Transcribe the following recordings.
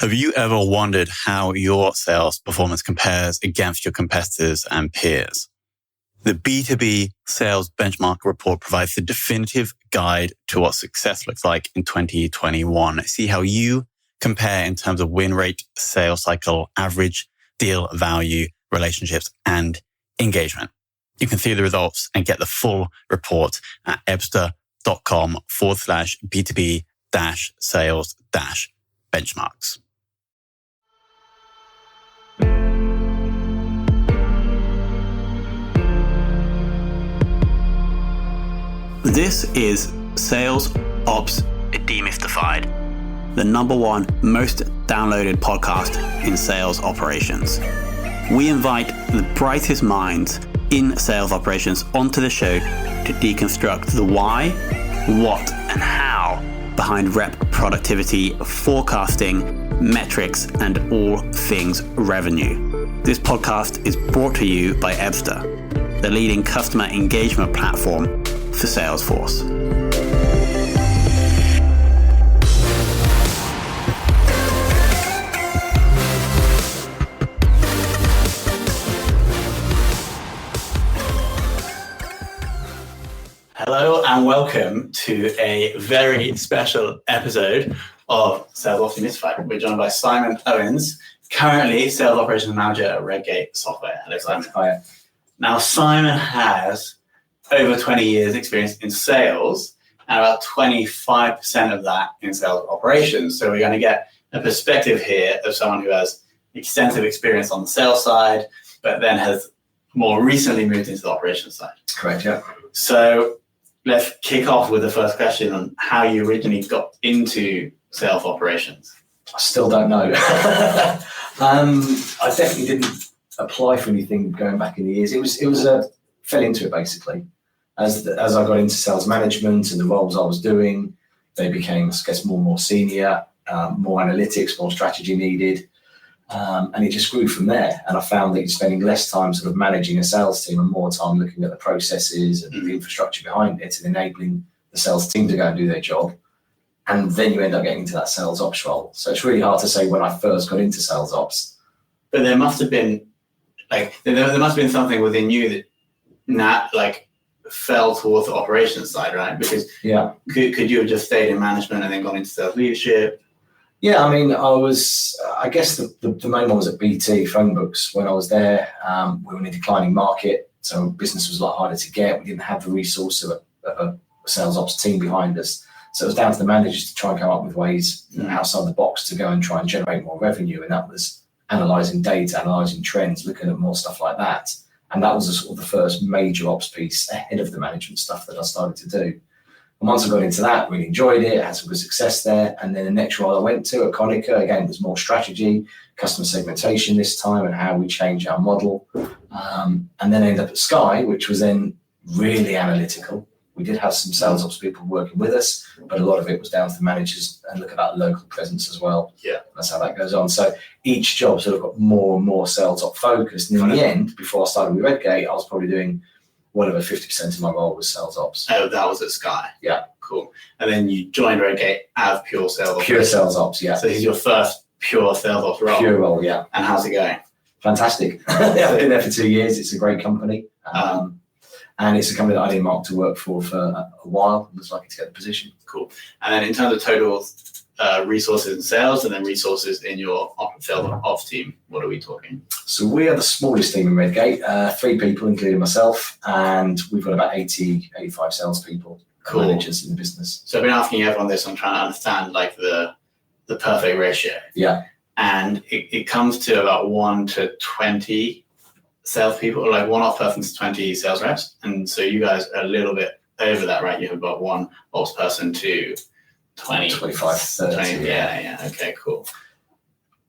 Have you ever wondered how your sales performance compares against your competitors and peers? The B2B Sales Benchmark Report provides the definitive guide to what success looks like in 2021. See how you compare in terms of win rate, sales cycle, average deal value, relationships, and engagement. You can see the results and get the full report at ebster.com/B2B-sales-benchmarks. This is Sales Ops Demystified, the #1 most downloaded podcast in sales operations. We invite the brightest minds in sales operations onto the show to deconstruct the why, what, and how behind rep productivity, forecasting, metrics, and all things revenue. This podcast is brought to you by Ebster, the leading customer engagement platform for Salesforce. Hello and welcome to a very special episode of Sales Ops Demystified. We're joined by Simon Owens, currently Sales Operations Manager at Redgate Software. Hello, Simon. Hi. Now, Simon has over 20 years experience in sales and about 25% of that in sales operations. So we're going to get a perspective here of someone who has extensive experience on the sales side, but then has more recently moved into the operations side. Correct, yeah. So let's kick off with the first question on how you originally got into sales operations. I still don't know. I definitely didn't apply for anything going back in the years. It was fell into it basically. As I got into sales management and the roles I was doing, they became, I guess, more and more senior, more analytics, more strategy needed. And it just grew from there. And I found that you're spending less time sort of managing a sales team and more time looking at the processes and the infrastructure behind it and enabling the sales team to go and do their job. And then you end up getting into that sales ops role. So it's really hard to say when I first got into sales ops. But there must have been there must have been something within you that fell towards the operations side, right? Because could you have just stayed in management and then gone into sales leadership? Yeah, I mean, I guess the main one was at BT phone books. When I was there, we were in a declining market, so business was a lot harder to get. We didn't have the resource of a sales ops team behind us. So it was down to the managers to try and come up with ways outside the box to go and try and generate more revenue. And that was analysing data, analysing trends, looking at more stuff like that. And that was sort of the first major ops piece ahead of the management stuff that I started to do. And once I got into that, really enjoyed it, had some good success there. And then the next role I went to at Konica, again, was more strategy, customer segmentation this time, and how we change our model. And then ended up at Sky, which was then really analytical. We did have some sales ops people working with us, but a lot of it was down to the managers and look at that local presence as well. Yeah. That's how that goes on. So each job sort of got more and more sales ops focused. And in the end, before I started with Redgate, I was probably doing well over 50% of my role was sales ops. Oh, that was at Sky. Yeah. Cool. And then you joined Redgate as pure sales ops. Pure sales ops, yeah. So this is your first pure sales ops role. Pure role, yeah. And how's it going? Fantastic. I've been there for 2 years. It's a great company. And it's a company that I didn't mark to work for a while. I was lucky to get the position. Cool. And then in terms of total resources in sales and then resources in your sales ops team, what are we talking? So we are the smallest team in Redgate, 3 people, including myself, and we've got about 85 salespeople, managers in the business. So I've been asking everyone this. I'm trying to understand the perfect ratio. Yeah. And it comes to about 1 to 20 salespeople, or 1 ops person to 20 sales reps. And so you guys are a little bit over that, right? You have about 1 ops person to 20, 25, 30. 20, yeah. Okay, cool.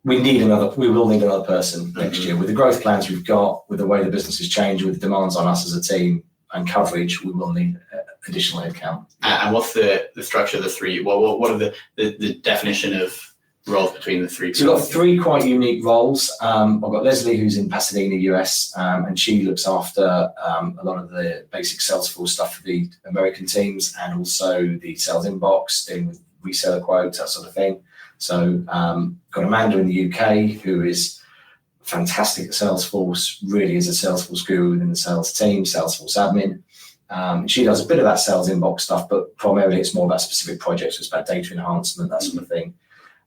We will need another person next year. With the growth plans we've got, with the way the business has changed, with the demands on us as a team and coverage, we will need additional headcount. And what's the structure of the 3? What are the definition of roles between the 3 people? So we've got 3 quite unique roles. I've got Leslie, who's in Pasadena, US, and she looks after a lot of the basic Salesforce stuff for the American teams and also the sales inbox, dealing with reseller quotes, that sort of thing. So got Amanda in the UK who is fantastic at Salesforce, really is a Salesforce guru within the sales team, Salesforce admin. She does a bit of that sales inbox stuff, but primarily it's more about specific projects. It's about data enhancement, that sort of thing.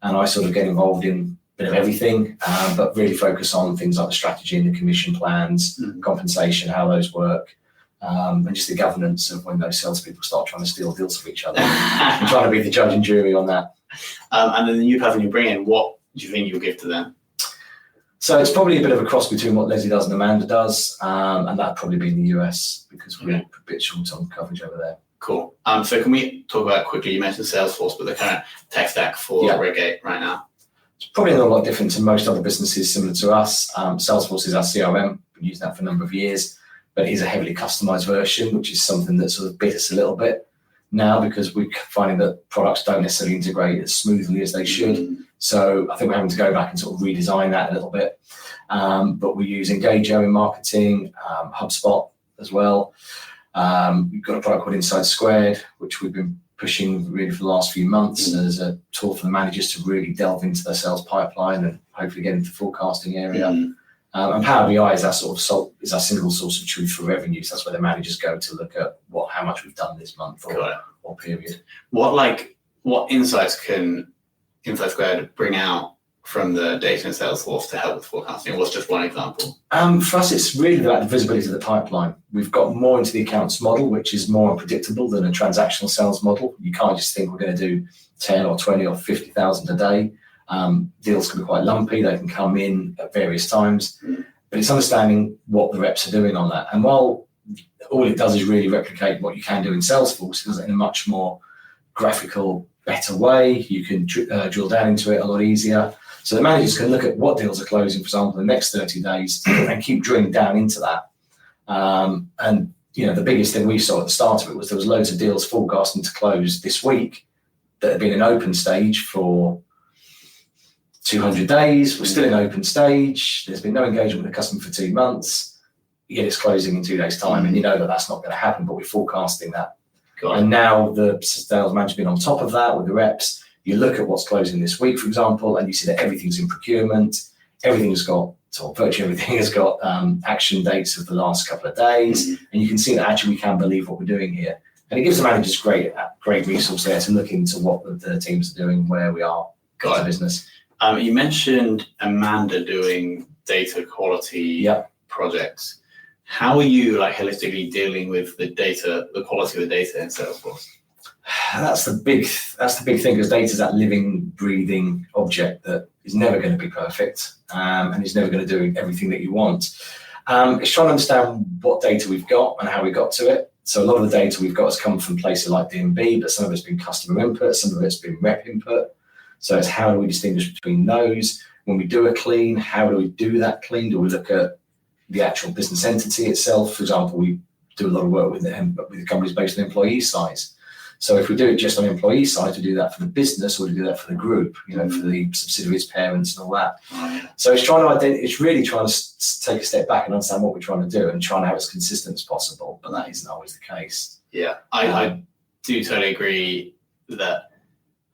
And I sort of get involved in a bit of everything, but really focus on things like the strategy and the commission plans, compensation, how those work, and just the governance of when those salespeople start trying to steal deals from each other. I'm trying to be the judge and jury on that. And then the new person you bring in, what do you think you'll give to them? So it's probably a bit of a cross between what Leslie does and Amanda does, and that'd probably be in the US because we're a bit short on coverage over there. Cool. So can we talk about quickly, you mentioned Salesforce, but the kind of tech stack for Redgate right now? It's probably not a lot different to most other businesses similar to us. Salesforce is our CRM. We've used that for a number of years, but it is a heavily customized version, which is something that sort of bit us a little bit now because we're finding that products don't necessarily integrate as smoothly as they should. So I think we're having to go back and sort of redesign that a little bit. But we use Engagio in marketing, HubSpot as well. We've got a product called Inside Squared, which we've been pushing really for the last few months as a tool for the managers to really delve into their sales pipeline and hopefully get into the forecasting area. And Power BI is our is our single source of truth for revenues. That's where the managers go to look at how much we've done this month or period. What insights can Inside Squared bring out from the data in Salesforce to help with forecasting? What's just one example? For us, it's really about the visibility of the pipeline. We've got more into the accounts model, which is more unpredictable than a transactional sales model. You can't just think we're going to do 10 or 20 or 50,000 a day. Deals can be quite lumpy. They can come in at various times, but it's understanding what the reps are doing on that. And while all it does is really replicate what you can do in Salesforce, it does it in a much more graphical, better way. You can drill down into it a lot easier. So the managers can look at what deals are closing, for example, in the next 30 days and keep drilling down into that. And the biggest thing we saw at the start of it was there was loads of deals forecasting to close this week that had been in open stage for 200 days. We're still in open stage. There's been no engagement with the customer for 2 months. Yet it's closing in 2 days' time, and you know that that's not going to happen, but we're forecasting that. And now the sales manager been on top of that with the reps. You look at what's closing this week, for example, and you see that everything's in procurement. Everything has got, or virtually everything has got action dates of the last couple of days. And you can see that actually we can believe what we're doing here. And it gives the managers great resource there to look into what the teams are doing, where we are as a business. You mentioned Amanda doing data quality projects. How are you holistically dealing with the data, the quality of the data in Salesforce? That's the big thing, because data is that living, breathing object that is never going to be perfect and is never going to do everything that you want. It's trying to understand what data we've got and how we got to it. So a lot of the data we've got has come from places like D&B, but some of it's been customer input, some of it's been rep input. So it's how do we distinguish between those? When we do a clean, how do we do that clean? Do we look at the actual business entity itself? For example, we do a lot of work with the companies based on employee size. So if we do it just on employee side, to do that for the business or to do that for the group, for the subsidiaries, parents, and all that. So it's really trying to take a step back and understand what we're trying to do and trying to have it as consistent as possible. But that isn't always the case. Yeah, I do totally agree that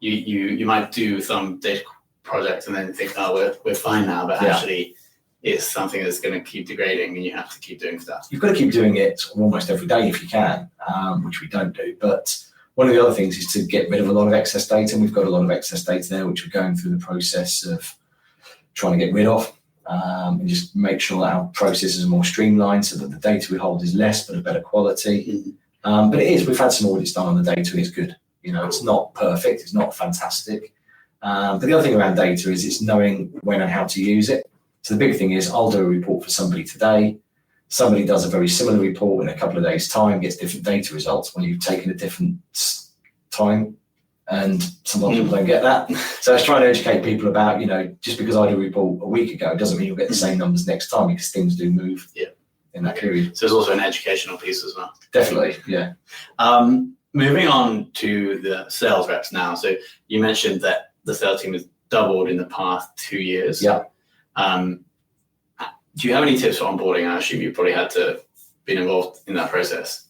you might do some data project and then think, oh, we're fine now, but actually it's something that's going to keep degrading and you have to keep doing stuff. You've got to keep doing it almost every day if you can, which we don't do. But one of the other things is to get rid of a lot of excess data, and we've got a lot of excess data there, which we're going through the process of trying to get rid of, and just make sure that our processes are more streamlined so that the data we hold is less but of better quality. But we've had some audits done on the data and it's good. It's not perfect, it's not fantastic. But the other thing around data is it's knowing when and how to use it. So the big thing is I'll do a report for somebody today. Somebody does a very similar report in a couple of days' time, gets different data results when you've taken a different time, and sometimes people don't get that. So I was trying to educate people about, just because I do a report a week ago doesn't mean you'll get the same numbers next time, because things do move in that period. So there's also an educational piece as well. Definitely, yeah. Moving on to the sales reps now. So you mentioned that the sales team has doubled in the past 2 years. Yeah. Do you have any tips for onboarding? I assume you probably had to be involved in that process.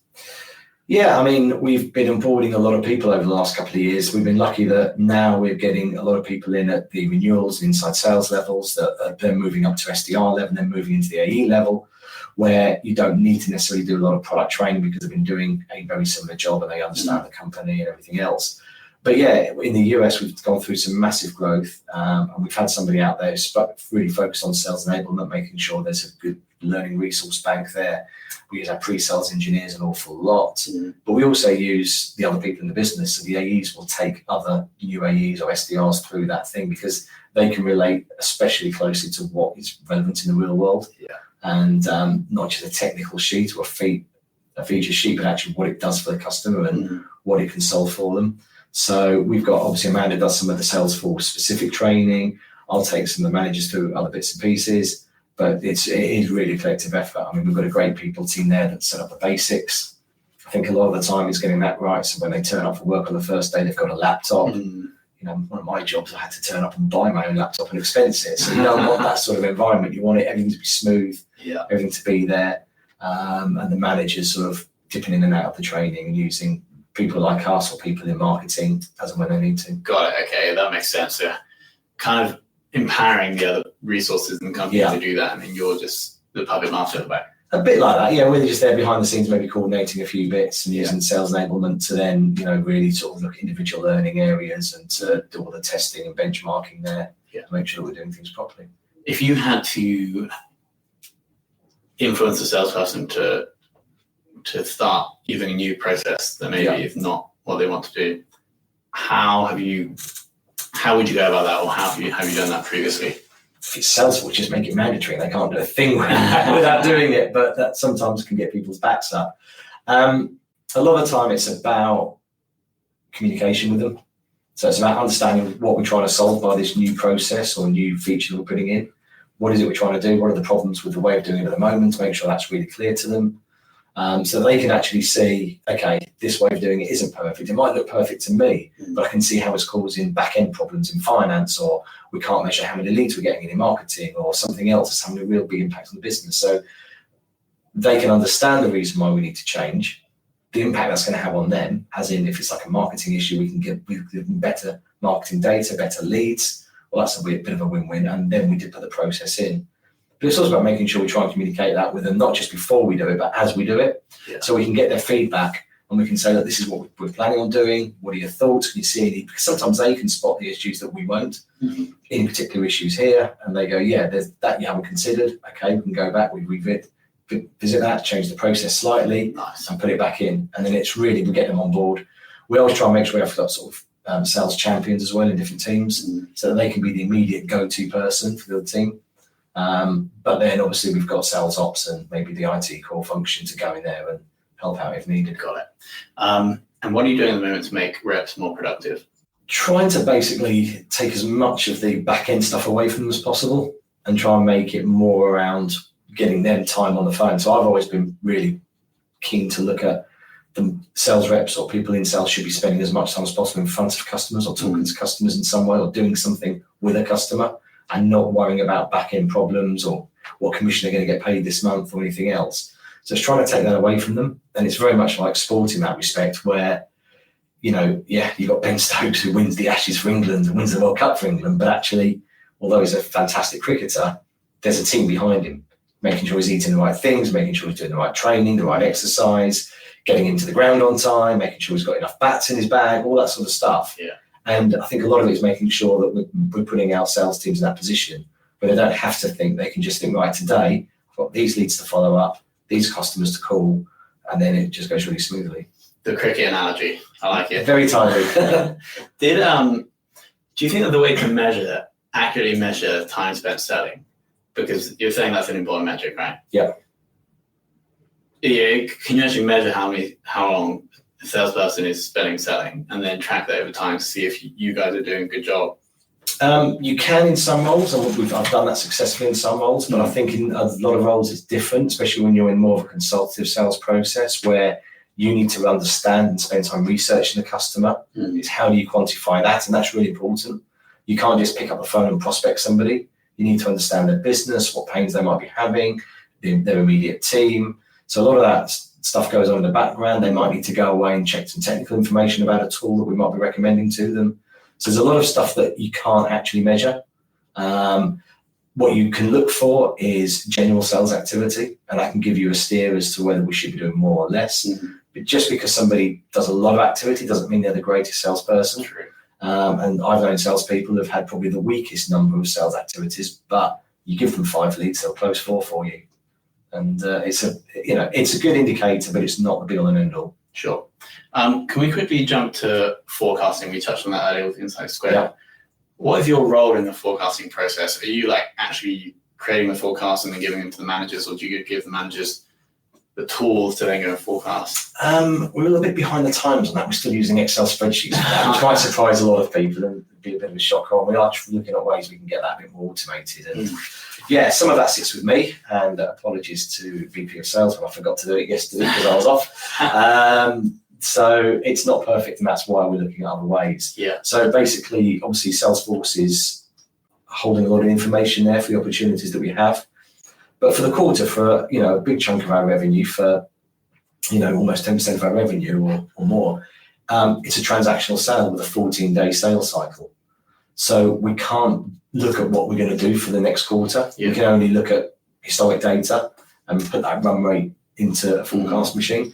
Yeah, I mean, we've been onboarding a lot of people over the last couple of years. We've been lucky that now we're getting a lot of people in at the renewals and inside sales levels, that are then moving up to SDR level and then moving into the AE level, where you don't need to necessarily do a lot of product training because they've been doing a very similar job and they understand the company and everything else. But yeah, in the US, we've gone through some massive growth, and we've had somebody out there who's really focused on sales enablement, making sure there's a good learning resource bank there. We use our pre-sales engineers an awful lot, but we also use the other people in the business. So the AEs will take other new AEs or SDRs through that thing because they can relate especially closely to what is relevant in the real world. Yeah. And not just a technical sheet or a feature sheet, but actually what it does for the customer and what it can solve for them. So we've got, obviously, Amanda does some of the Salesforce specific training. I'll take some of the managers through other bits and pieces, but it is really a collective effort. I mean, we've got a great people team there that set up the basics. I think a lot of the time is getting that right. So when they turn up for work on the first day, they've got a laptop. You know, one of my jobs, I had to turn up and buy my own laptop and expense it. So you don't want that sort of environment. You want everything to be smooth, everything to be there, and the managers sort of dipping in and out of the training and using people like us or people in marketing as and when they need to. Got it. Okay, that makes sense. So kind of empowering the other resources in the company to do that, and then you're just the puppet master at the back. A bit like that, yeah. We're just there behind the scenes, maybe coordinating a few bits and using sales enablement to then, you know, really sort of look at individual learning areas and to do all the testing and benchmarking there to make sure we're doing things properly. If you had to influence a salesperson to start using a new process that maybe is not what they want to do, how would you go about that, or how have you done that previously? If it's Salesforce, just make it mandatory. They can't do a thing without doing it, but that sometimes can get people's backs up. A lot of the time it's about communication with them. So it's about understanding what we're trying to solve by this new process or new feature that we're putting in. What is it we're trying to do? What are the problems with the way of doing it at the moment, to make sure that's really clear to them. So they can actually see, okay, this way of doing it isn't perfect. It might look perfect to me, but I can see how it's causing back-end problems in finance, or we can't measure how many leads we're getting in marketing, or something else that's having a real big impact on the business. So they can understand the reason why we need to change, the impact that's going to have on them, as in if it's like a marketing issue, we can give them better marketing data, better leads. Well, that's a bit of a win-win. And then we did put the process in. But it's also about making sure we try and communicate that with them, not just before we do it, but as we do it. So we can get their feedback and we can say, look, this is what we're planning on doing. What are your thoughts? Can you see any? Because sometimes they can spot the issues that we won't, any particular issues here. And they go, yeah, there's that you haven't considered. Okay, we can go back, we visit that, change the process slightly and put it back in. And then it's really, we get them on board. We always try and make sure we have got sort of sales champions as well in different teams so that they can be the immediate go-to person for the other team. But then obviously we've got sales ops and maybe the IT core function to go in there and help out if needed. Got it. And what are you doing at the moment to make reps more productive? Trying to basically take as much of the back end stuff away from them as possible and try and make it more around getting them time on the phone. So I've always been really keen to look at the sales reps or people in sales should be spending as much time as possible in front of customers or talking to customers in some way or doing something with a customer, and not worrying about back-end problems or what commission they're going to get paid this month or anything else. So it's trying to take that away from them. And it's very much like sport in that respect where, you know, you've got Ben Stokes who wins the Ashes for England and wins the World Cup for England, but actually, although he's a fantastic cricketer, there's a team behind him, making sure he's eating the right things, making sure he's doing the right training, the right exercise, getting him to the ground on time, making sure he's got enough bats in his bag, all that sort of stuff. And I think a lot of it is making sure that we're putting our sales teams in that position where they don't have to think, they can just think, right, today I've got these leads to follow up, these customers to call, and then it just goes really smoothly. The cricket analogy, I like it. Very timely. Do you think that the way to accurately measure time spent selling, because you're saying that's an important metric, right? Yeah. Yeah. Can you actually measure how long a salesperson is spending selling, and then track that over time to see if you guys are doing a good job? You can in some roles, and I've done that successfully in some roles, but I think in a lot of roles it's different, especially when you're in more of a consultative sales process where you need to understand and spend time researching the customer. It's how do you quantify that? And that's really important. You can't just pick up the phone and prospect somebody. You need to understand their business, what pains they might be having, their immediate team. So a lot of that stuff goes on in the background. They might need to go away and check some technical information about a tool that we might be recommending to them. So there's a lot of stuff that you can't actually measure. What you can look for is general sales activity, and I can give you a steer as to whether we should be doing more or less. But just because somebody does a lot of activity doesn't mean they're the greatest salesperson. True. And I've known salespeople who've had probably the weakest number of sales activities, but you give them 5 leads, they'll close 4 for you. And it's a good indicator, but it's not the be all and end all. Sure. Can we quickly jump to forecasting? We touched on that earlier with Insight Square. Yeah. What is your role in the forecasting process? Are you like actually creating the forecast and then giving them to the managers, or do you give the managers the tools to then go and forecast? We're a little bit behind the times on that. We're still using Excel spreadsheets for that, which might surprise a lot of people and be a bit of a shock on. We are looking at ways we can get that a bit more automated. And yeah, some of that sits with me, and apologies to VP of Sales when I forgot to do it yesterday because I was off. So it's not perfect, and that's why we're looking at other ways. Yeah. So basically, obviously, Salesforce is holding a lot of information there for the opportunities that we have. But for the quarter, for a big chunk of our revenue, for almost 10% of our revenue or more, it's a transactional sale with a 14-day sales cycle. So we can't look at what we're going to do for the next quarter. Yeah. We can only look at historic data and put that run rate into a forecast machine.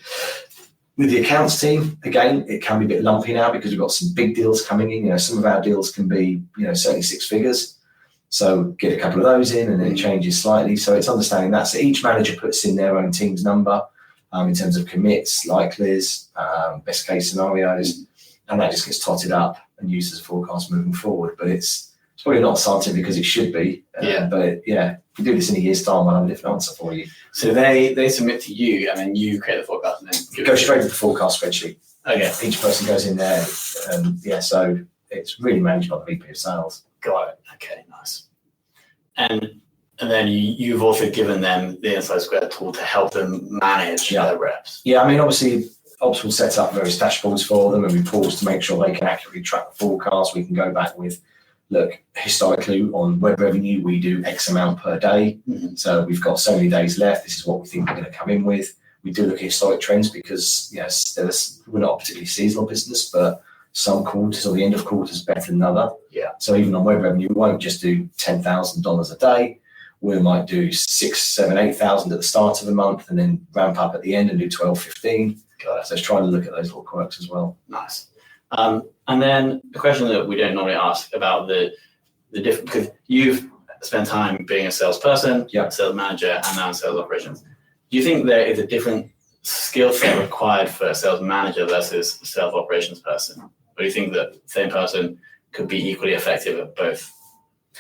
With the accounts team, again, it can be a bit lumpy now because we've got some big deals coming in. Some of our deals can be, certainly 6 figures. So get a couple of those in and then it changes slightly. So it's understanding that. So each manager puts in their own team's number in terms of commits, likelies, best case scenarios, and that just gets totted up and used as a forecast moving forward. But it's probably not scientific as it should be. But if you do this in a year's time, I'll have a different answer for you. So they submit to you and then you create the forecast and then Go straight to the forecast spreadsheet. Okay. Each person goes in there. So it's really managed by the VP of Sales. Got it. Okay, nice. And then you've also given them the Insight Square tool to help them manage their reps. Yeah, I mean, obviously, Ops will set up various dashboards for them and reports to make sure they can accurately track the forecast. We can go back with, look, historically on web revenue, we do X amount per day. So we've got so many days left. This is what we think we're going to come in with. We do look at historic trends because, we're not a particularly seasonal business, but some quarters or the end of quarters better than another. Yeah. So even on web revenue, we won't just do $10,000 a day. We might do 6, 7, 8,000 at the start of the month and then ramp up at the end and do 12, 15. So it's trying to look at those little quirks as well. Nice. And then a question that we don't normally ask about the different, because you've spent time being a salesperson, sales manager, and now in sales operations. Do you think there is a different skill set required for a sales manager versus a sales operations person? Or do you think that the same person could be equally effective at both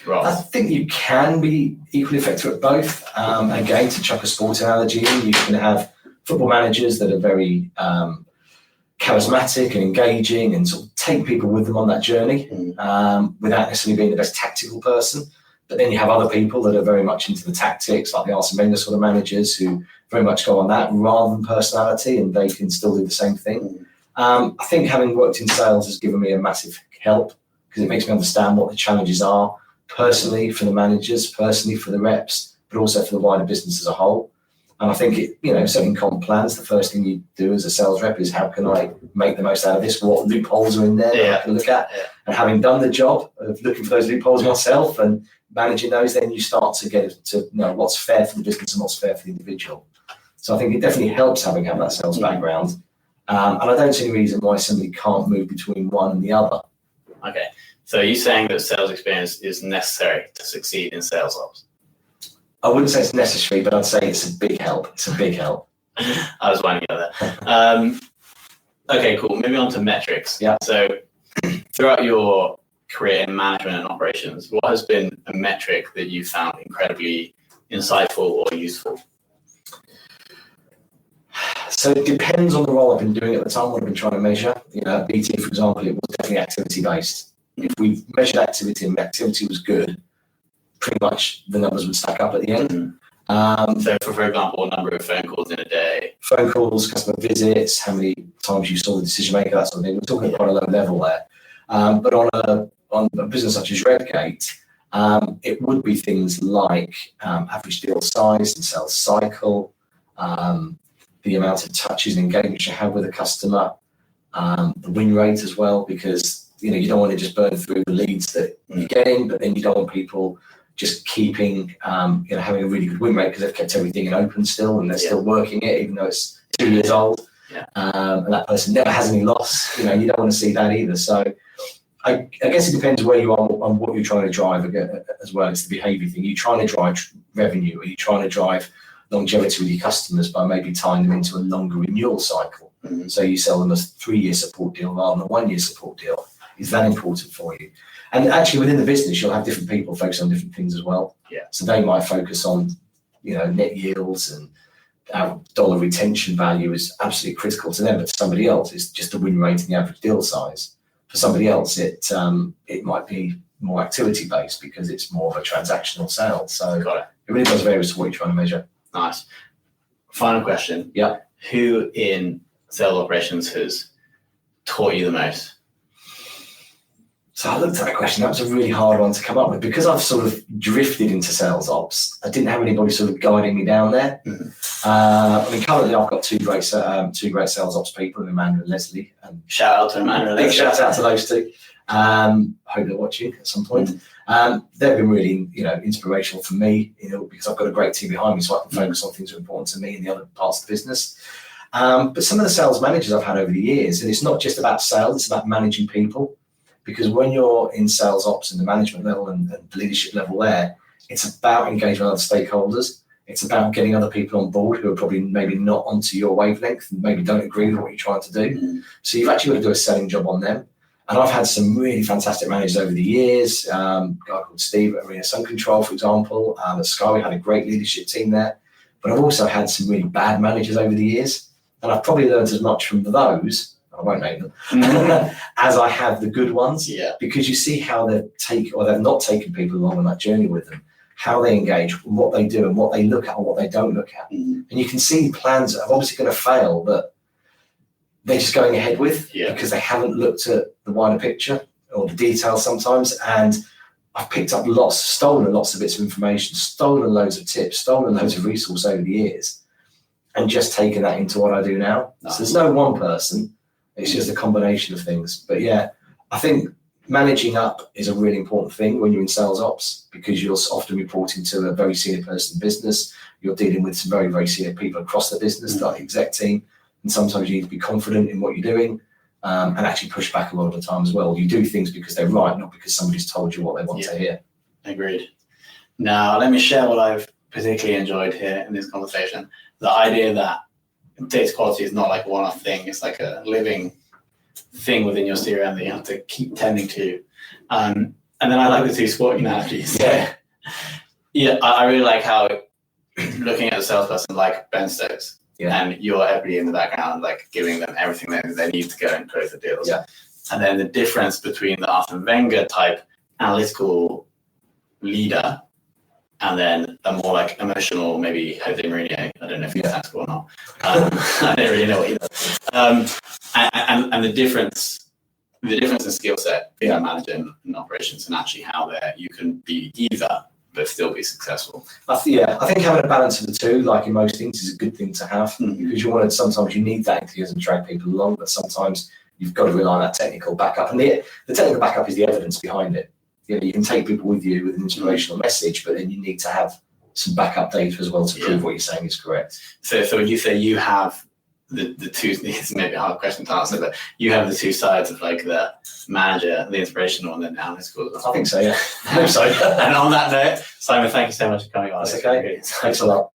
roles? I think you can be equally effective at both. Again, to chuck a sports analogy in, you can have football managers that are very charismatic and engaging and sort of take people with them on that journey without necessarily being the best tactical person. But then you have other people that are very much into the tactics, like the Arsene Wenger sort of managers who very much go on that rather than personality, and they can still do the same thing. I think having worked in sales has given me a massive help because it makes me understand what the challenges are personally for the managers, personally for the reps, but also for the wider business as a whole. And I think setting comp plans, the first thing you do as a sales rep is how can I make the most out of this? What loopholes are in there that I can look at? And having done the job of looking for those loopholes myself and managing those, then you start to get to know what's fair for the business and what's fair for the individual. So I think it definitely helps having that sales background. And I don't see any reason why somebody can't move between one and the other. Okay. So are you saying that sales experience is necessary to succeed in sales ops? I wouldn't say it's necessary, but I'd say it's a big help. It's a big help. I was winding up there. Okay, cool. Moving on to metrics. Yeah. So throughout your career in management and operations, what has been a metric that you found incredibly insightful or useful? So it depends on the role I've been doing at the time, what I've been trying to measure. At BT, for example, it was definitely activity-based. If we measured activity and the activity was good, pretty much the numbers would stack up at the end. So for example, a number of phone calls in a day. Phone calls, customer visits, how many times you saw the decision maker, that sort of thing. We're talking quite a low level there. But on a business such as Redgate, it would be things like average deal size and sales cycle, the amount of touches and engagement you have with a customer, the win rate as well, because you don't want to just burn through the leads that you're getting, but then you don't want people just keeping having a really good win rate because they've kept everything in open still and they're still working it even though it's 2 years old. And that person never has any loss. You don't want to see that either. So I guess it depends where you are on what you're trying to drive as well. It's the behaviour thing. Are you trying to drive revenue? Are you trying to drive longevity with your customers by maybe tying them into a longer renewal cycle? So you sell them a 3-year support deal rather than a 1-year support deal. Is that important for you? And actually within the business, you'll have different people focus on different things as well. So they might focus on, net yields and our dollar retention value is absolutely critical to them, but to somebody else, it's just the win rate and the average deal size. For somebody else, it might be more activity based because it's more of a transactional sale. So it really does vary as to what you're trying to measure. Nice. Final question. Yeah. Who in sales operations has taught you the most? So I looked at that question. That was a really hard one to come up with because I've sort of drifted into sales ops. I didn't have anybody sort of guiding me down there. Currently I've got two great sales ops people, Amanda and Leslie. And shout out to Amanda and Leslie. Shout out to those two. Hope they're watching at some point. They've been really, inspirational for me, because I've got a great team behind me, so I can focus on things that are important to me and the other parts of the business. But some of the sales managers I've had over the years, and it's not just about sales; it's about managing people. Because when you're in sales ops and the management level and the leadership level there, it's about engaging with other stakeholders. It's about getting other people on board who are probably maybe not onto your wavelength and maybe don't agree with what you're trying to do. So you've actually got to do a selling job on them. And I've had some really fantastic managers over the years. A guy called Steve at Arena Sun Control, for example. At Sky, we had a great leadership team there. But I've also had some really bad managers over the years. And I've probably learned as much from those, I won't name them, as I have the good ones. Because you see how they've not taken people along on that journey with them, how they engage, what they do and what they look at and what they don't look at. And you can see plans that are obviously going to fail, but they're just going ahead with because they haven't looked at the wider picture or the details sometimes. And I've picked up stolen lots of bits of information, stolen loads of tips, stolen loads of resource over the years, and just taken that into what I do now. So there's no one person. It's just a combination of things. But I think managing up is a really important thing when you're in sales ops because you're often reporting to a very senior person in business. You're dealing with some very, very senior people across the business, like the exec team. And sometimes you need to be confident in what you're doing and actually push back a lot of the time as well. You do things because they're right, not because somebody's told you what they want to hear. Agreed. Now, let me share what I've particularly enjoyed here in this conversation. The idea that data quality is not like a one-off thing. It's like a living thing within your CRM that you have to keep tending to. And then I like the two sporting analogies. I really like how looking at a salesperson like Ben Stokes, and you're everybody in the background, like giving them everything they need to go and close the deals. And then the difference between the Arsene Wenger type analytical leader and then a more like emotional, maybe Jose Mourinho. I don't know if he's tactical or not. I don't really know either. And the difference in skill set between managing and operations and actually how you can be either but still be successful. I think having a balance of the two, like in most things, is a good thing to have because sometimes you need that enthusiasm to drag people along, but sometimes you've got to rely on that technical backup. And the technical backup is the evidence behind it. You can take people with you with an inspirational message, but then you need to have some backup data as well to prove what you're saying is correct. So when you say you have the two, it's maybe a hard question to answer, but you have the two sides of like the manager, the inspirational, and then the analytical as well. I think so, yeah. I hope so. And on that note, Simon, thank you so much for coming on. That's okay. Thanks a lot.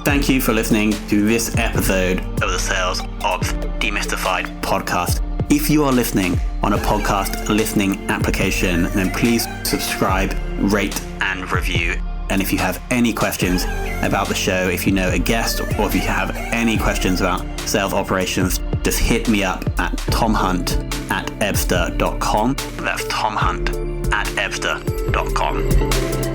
Thank you for listening to this episode of the Sales Ops Demystified podcast. If you are listening on a podcast listening application, then please subscribe, rate, and review. And if you have any questions about the show, if you know a guest, or if you have any questions about sales operations, just hit me up at tomhunt@ebster.com. That's tomhunt@ebster.com.